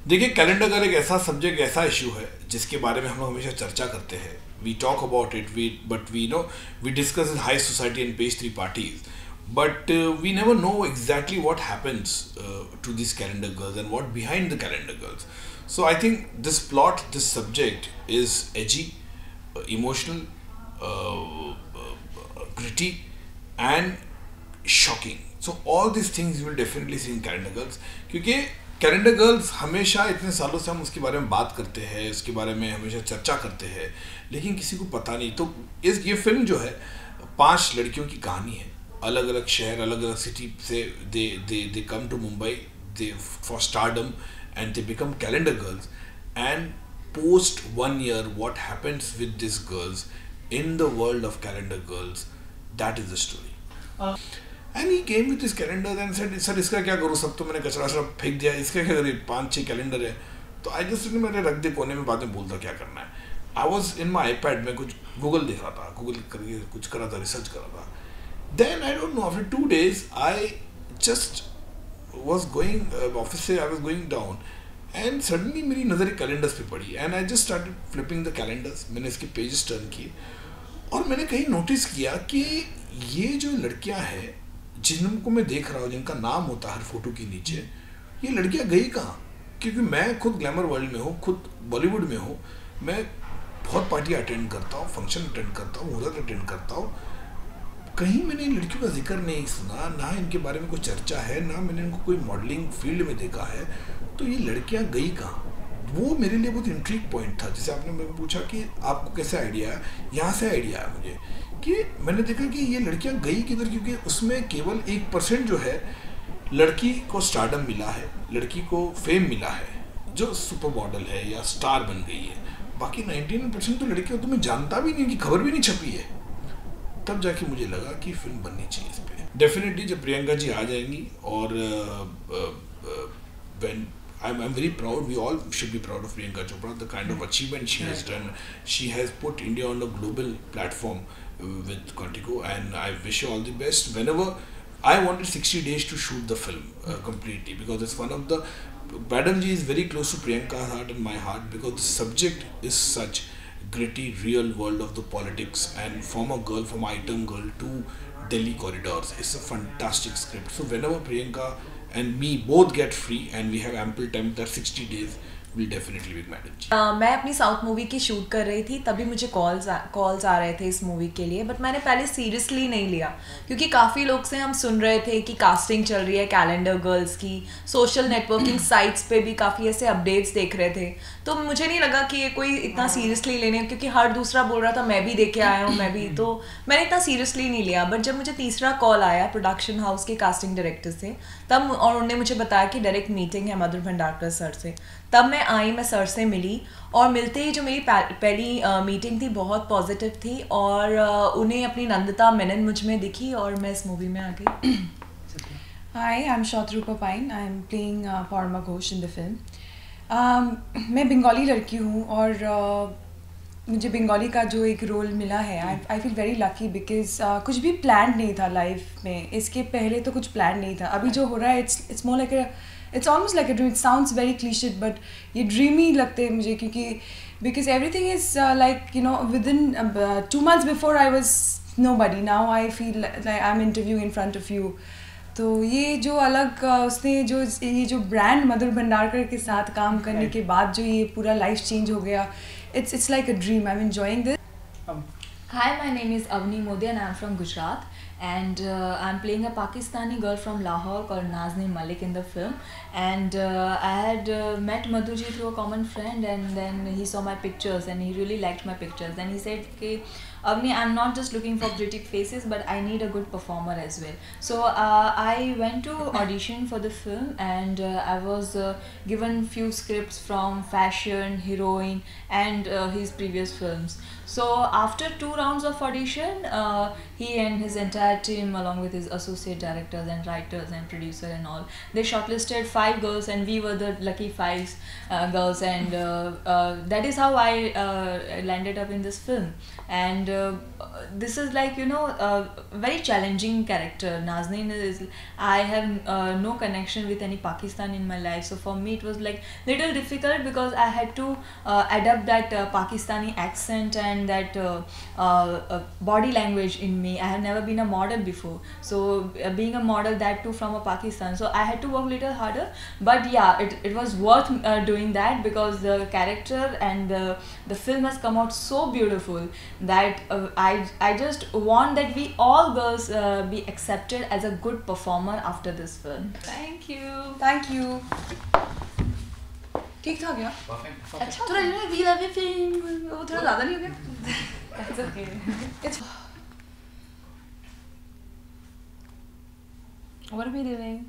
देखिए, calendar girl एक ऐसा सब्जेक्ट, ऐसा इशू है जिसके बारे में हम लोग हमेशा चर्चा करते हैं. We talk about it, but we know, we discuss in high society and page three parties, but we never know exactly what happens to these calendar girls and what behind the calendar girls. So I think this plot, this subject is edgy, emotional, gritty, and shocking. So all these things you will definitely see in calendar girls, क्योंकि calendar girls हमेशा इतने सालों से हम उसके बारे में बात करते हैं, उसके बारे में हमेशा चर्चा करते हैं, लेकिन किसी को पता नहीं. तो ये फिल्म जो है 5 लड़कियों की कहानी है, अलग अलग शहर, अलग अलग सिटी से they come to Mumbai they for stardom and they become calendar girls. And post 1 year what happens with these girls in the world of calendar girls, that is the story. And he came with his calendar and said, sir इसका क्या करूँ, सब तो मैंने कचरा सब फेंक दिया, इसका क्या करें, 5-6 कैलेंडर है. तो आई जस्ट मैंने रख दे कोने में, बाद में बोलता क्या करना है. I was in my iPad में कुछ गूगल देख रहा था, गूगल करके कुछ कर रहा था, रिसर्च कर रहा था. Then I don't know, after 2 days I just was going office से I was going down and suddenly मेरी नज़र एक कैलेंडर्स पे पड़ी and I just started flipping the calendars. मैंने इसके पेजेस टर्न किए और मैंने कहीं नोटिस किया कि ये जो लड़कियां हैं जिनको मैं देख रहा हूँ, जिनका नाम होता है हर फोटो के नीचे, ये लड़कियां गई कहाँ. क्योंकि मैं खुद ग्लैमर वर्ल्ड में हूँ, खुद बॉलीवुड में हूँ, मैं बहुत पार्टी अटेंड करता हूँ, फंक्शन अटेंड करता हूँ, मुहूर्त अटेंड करता हूँ, कहीं मैंने इन लड़कियों का जिक्र नहीं सुना, ना इनके बारे में कोई चर्चा है, ना मैंने इनको कोई मॉडलिंग फील्ड में देखा है. तो ये लड़कियां गई कहाँ, वो मेरे लिए बहुत इंट्रिग पॉइंट था. जैसे आपने मेरे को पूछा कि आपको कैसे आइडिया है, यहाँ से आइडिया है मुझे कि मैंने देखा कि ये लड़कियां गई किधर, क्योंकि उसमें केवल 1% जो है लड़की को स्टारडम मिला है, लड़की को फेम मिला है, जो सुपर मॉडल है या स्टार बन गई है. बाकी 99% तो लड़कियां तो मैं जानता भी नहीं, कि खबर भी नहीं छपी है. तब जाके मुझे लगा कि फिल्म बननी चाहिए इस पे. डेफिनेटली जब प्रियंका जी आ जाएंगी, और when I'm very proud, we all should be proud of Priyanka Chopra, the kind of achievement she has done. She has put India on a global platform with Quantico, and I wish her all the best. Whenever I wanted 60 days to shoot the film completely, because it's one of the, Madam Ji is very close to Priyanka's heart and my heart, because the subject is such gritty real world of the politics, and from a girl, from item girl to Delhi corridors. It's a fantastic script. So whenever Priyanka and me both get free and we have ample time, that 60 days will definitely be managed. मैं अपनी south movie की shoot कर रही थी, तभी मुझे calls आ रहे थे इस मूवी के लिए, बट मैंने पहले सीरियसली नहीं लिया, क्योंकि काफ़ी लोग से हम सुन रहे थे कि कास्टिंग चल रही है कैलेंडर गर्ल्स की, सोशल नेटवर्किंग साइट्स पे भी काफ़ी ऐसे अपडेट्स देख रहे थे. तो मुझे नहीं लगा कि ये कोई इतना सीरियसली लेने, क्योंकि हर दूसरा बोल रहा था मैं भी देख के आया हूँ, मैं भी, तो मैंने इतना सीरियसली नहीं लिया. बट जब मुझे तीसरा कॉल आया प्रोडक्शन हाउस के कास्टिंग डायरेक्टर से, तब, और उन्होंने मुझे बताया कि डायरेक्ट मीटिंग है मधुर भंडारकर सर से, तब मैं आई, मैं सर से मिली, और मिलते ही जो मेरी पहली मीटिंग थी बहुत पॉजिटिव थी, और उन्हें अपनी नंदिता मेनन मुझ में दिखी, और मैं इस मूवी में आ गई. Hi, I'm Shatrupa Pine. I'm playing Parma Ghosh in the film. मैं बंगाली लड़की हूँ, और मुझे बंगाली का जो एक रोल मिला है, I feel very lucky, because कुछ भी प्लान नहीं था लाइफ में. इसके पहले तो कुछ प्लान नहीं था. अभी जो हो रहा है, it's more like it's almost like a dream. It sounds very clichéd, but ये ड्रीमी लगते हैं मुझे, क्योंकि because everything is like you know within 2 months before I was nobody. Now I feel like I'm interviewing in front of you. तो ये जो अलग उसने ये जो ब्रांड मधुर भंडारकर के साथ काम करने के बाद जो ये पूरा लाइफ चेंज हो गया, it's like a dream. I'm enjoying this. Hi, my name is Avni Modi and I'm from Gujarat, and I'm playing a Pakistani girl from Lahore called Nazneen Malik in the film. And I had met Madhuji through a common friend, and then he saw my pictures and he really liked my pictures. Then he said, "Okay, Avni, I'm not just looking for pretty faces, but I need a good performer as well." So I went to audition for the film, and I was given few scripts from Fashion, Heroine, and his previous films. So after 2 rounds of audition, he and his entire team, along with his associate directors and writers and producer and all, they shortlisted 5 girls, and we were the lucky 5 girls, and that is how I landed up in this film. And this is like, a very challenging character. Nazneen is, I have no connection with any Pakistan in my life, so for me it was like little difficult because I had to adapt that Pakistani accent and that body language in me. I have never been a model before, so being a model, that too from a Pakistan, so I had to work little harder. But yeah, it was worth doing that, because the character and the film has come out so beautiful that I just want that we all girls be accepted as a good performer after this film. Thank you. Thank you. ठीक था क्या? अच्छा, थोड़ा we love you film वो थोड़ा ज़्यादा नहीं हो गया? that's okay. It's what are we doing?